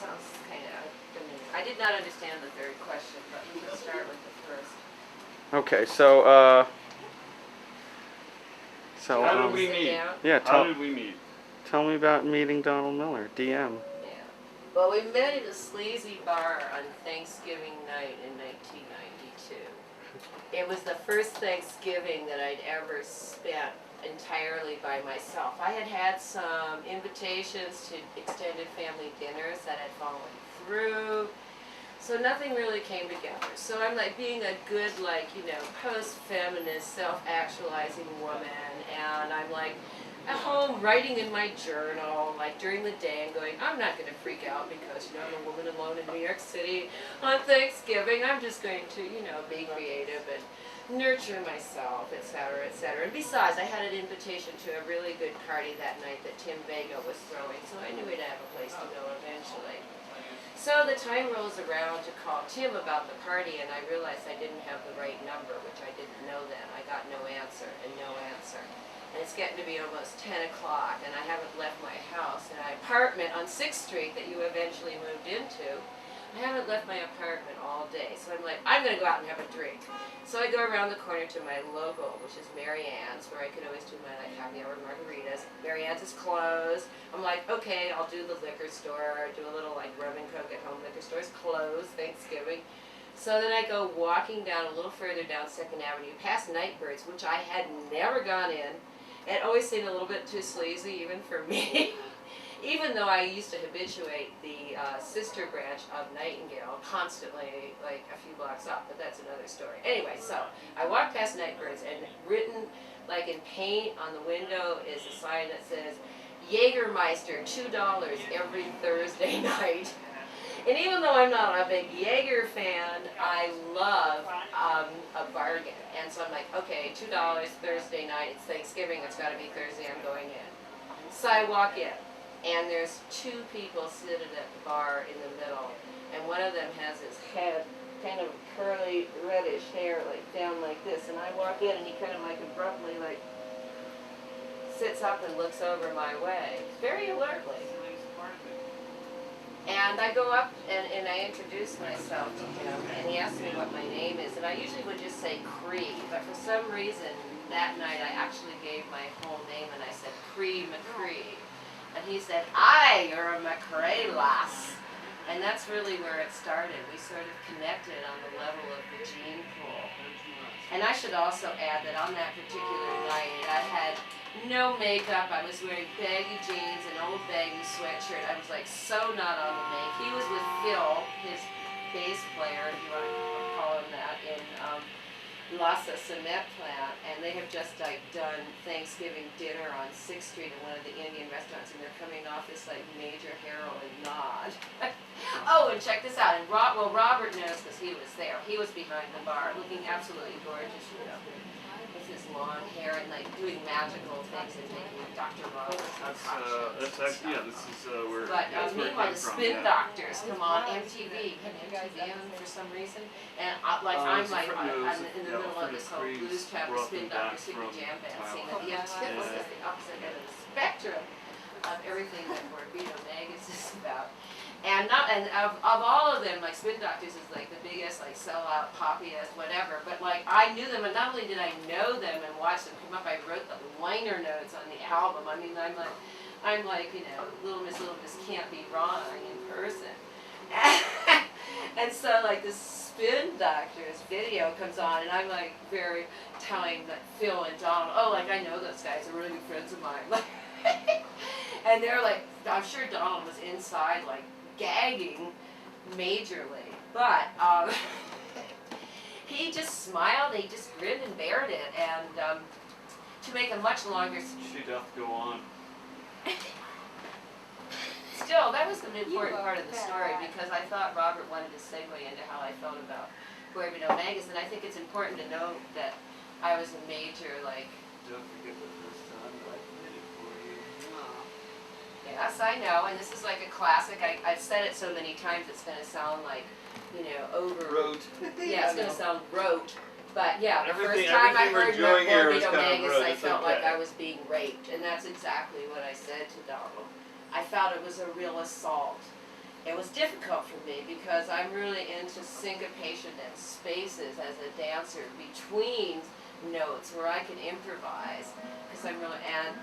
sounds kind of demeaning. I did not understand the third question, but we can start with the first. Okay, so how did we Sit meet? down. yeah, How did we meet? tell me about meeting Donald Miller, DM. Yeah. Well, we met at a sleazy bar on Thanksgiving night in 1992. It was the first Thanksgiving that I'd ever spent entirely by myself. I had had some invitations to extended family dinners that had fallen through, so nothing really came together. So I'm like being a good, like, you know, post-feminist, self-actualizing woman, and I'm like at home writing in my journal, like during the day, and going, I'm not going to freak out because, you know, I'm a woman alone in New York City on Thanksgiving. I'm just going to, you know, be creative and nurture myself, etc., etc. And besides, I had an invitation to a really good party that night that Tim Vega was throwing, so I knew we'd have a place to go eventually. So the time rolls around to call Tim about the party, and I realized I didn't have the right number, which I didn't know then. I got no answer and no answer. And it's getting to be almost 10 o'clock, and I haven't left my house. And my apartment on 6th Street that you eventually moved into, I haven't left my apartment all day. So I'm like, I'm going to go out and have a drink. So I go around the corner to my local, which is Mary Ann's, where I could always do my like happy hour margaritas. Mary Ann's is closed. I'm like, okay, I'll do the liquor store, do a little like rum and coke at home. Liquor store's closed, Thanksgiving. So then I go walking down a little further down 2nd Avenue, past Nightbirds, which I had never gone in. It always seemed a little bit too sleazy, even for me. Even though I used to habituate the sister branch of Nightingale constantly, like a few blocks up, but that's another story. Anyway, so I walked past Nightbirds, and written like in paint on the window is a sign that says, Jägermeister, $2 every Thursday night. And even though I'm not a big Jaeger fan, I love a bargain. And so I'm like, okay, $2 Thursday night, it's Thanksgiving, it's got to be Thursday, I'm going in. So I walk in, and there's 2 people seated at the bar in the middle, and one of them has his head kind of curly reddish hair like down like this, and I walk in and he kind of like abruptly like sits up and looks over my way, very alertly. And I go up and I introduce myself to him, and he asks me what my name is, and I usually would just say Cree, but for some reason that night I actually gave my whole name and I said Cree McCree. And he said, aye, you're a McCree lass. And that's really where it started. We sort of connected on the level of the gene pool. And I should also add that on that particular night, I had no makeup. I was wearing baggy jeans, an old baggy sweatshirt. I was like so not on the make. He was with Phil, his bass player, if you want to call him that, in Lhasa cement plant, and they have just like done Thanksgiving dinner on 6th Street in one of the Indian restaurants, and they're coming off this like major heroin nod. Oh, and check this out, and Robert knows because he was there. He was behind the bar, looking absolutely gorgeous, you know, with his long hair and like doing magical things and making Dr. Roberts unconscious. That's actually, yeah, this is where. But that's where it meanwhile, came the from, Spin yeah. Doctors come on MTV. Had MTV on for some reason, and I'm like I'm in the middle of this whole blues trap, the Spin Doctors Super Jam Band scene at the antithesis, the opposite end of the spectrum of everything that Borbetomagus is about. And of all of them, like Spin Doctors is like the biggest, like sellout, poppiest, whatever. But like I knew them, and not only did I know them and watch them come up, I wrote the liner notes on the album. I mean, I'm like, you know, Little Miss can't be wrong in person. And so like this Spin Doctors video comes on, and I'm like very telling like Phil and Donald, oh, like I know those guys, they're really good friends of mine. Like, and they're like, I'm sure Donald was inside like gagging majorly, but he just smiled, he just grinned and bared it, and to make a much longer She doth go on. still, that was the important part of the story, because I thought Robert wanted to segue into how I felt about Borbetomagus, and I think it's important to know that I was a major, like, Don't forget the first time that I played it for you. yes, I know, and this is like a classic. I've said it so many times it's going to sound like, you know, Rote. Yeah, it's going to sound rote. But yeah, the Everything- first time I everything we're heard doing about here is kind of Borbetomagus, rote. I It's felt like okay. I was being raped, and that's exactly what I said to Donald. I felt it was a real assault. it was difficult for me because I'm really into syncopation and spaces as a dancer between notes where I can improvise. Because I'm really, and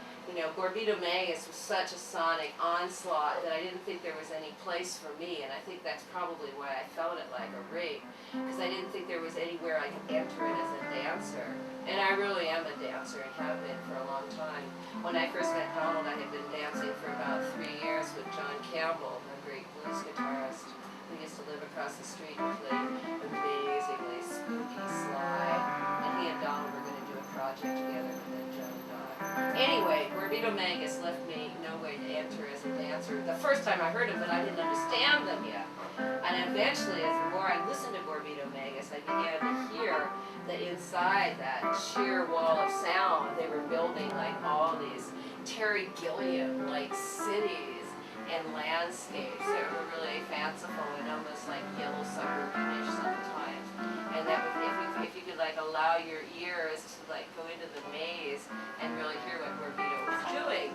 Borbetomagus was such a sonic onslaught that I didn't think there was any place for me, and I think that's probably why I felt it like a rape, because I didn't think there was anywhere I could enter it as a dancer. And I really am a dancer and have been for a long time. When I first met Donald, I had been dancing for about 3 years with John Campbell, a great blues guitarist. We used to live across the street and played amazingly spooky slide, and he and Donald were going to do a project together, but then Joan died. Anyway, Borbetomagus left me no way to enter as a dancer. The first time I heard them, but I didn't understand them yet. And eventually, as the more I listened to Borbetomagus, I began to hear that inside that sheer wall of sound, they were building like all these Terry Gilliam-like cities and landscapes that were really fanciful and almost like yellow suburbanish sometimes. And that was, if you could like allow your ears to like go into the maze and really hear what Borbito was doing,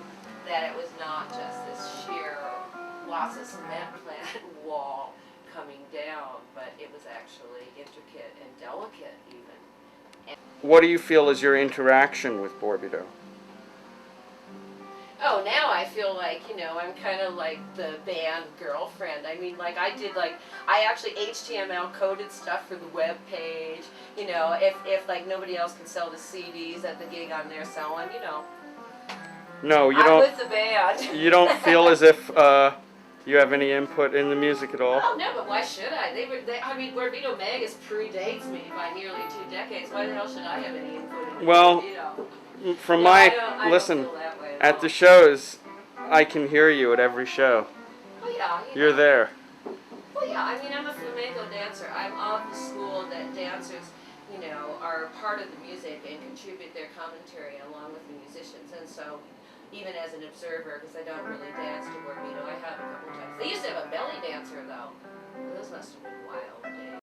that it was not just this sheer lots of cement plant wall coming down, but it was actually intricate and delicate even. What do you feel is your interaction with Borbito? Oh, now I feel like, I'm kind of like the band girlfriend. I mean, like, I actually HTML coded stuff for the web page, if like nobody else can sell the CDs at the gig I'm there selling, No, you I'm don't. with the band. You don't feel as if you have any input in the music at all? Oh, no, but why should I? Borbetomagus predates me by nearly 2 decades. Why the hell should I have any input in Well, Borbito? From No, my I don't listen, feel that way at all. the shows, I can hear you at every show. Oh, yeah, You're there. Well, yeah, I mean, I'm a flamenco dancer. I'm of the school that dancers, are part of the music and contribute their commentary along with the musicians. And so, even as an observer, because I don't really dance to Borbito, I have a couple times. They used to have a belly dancer, though. Those must have been wild days.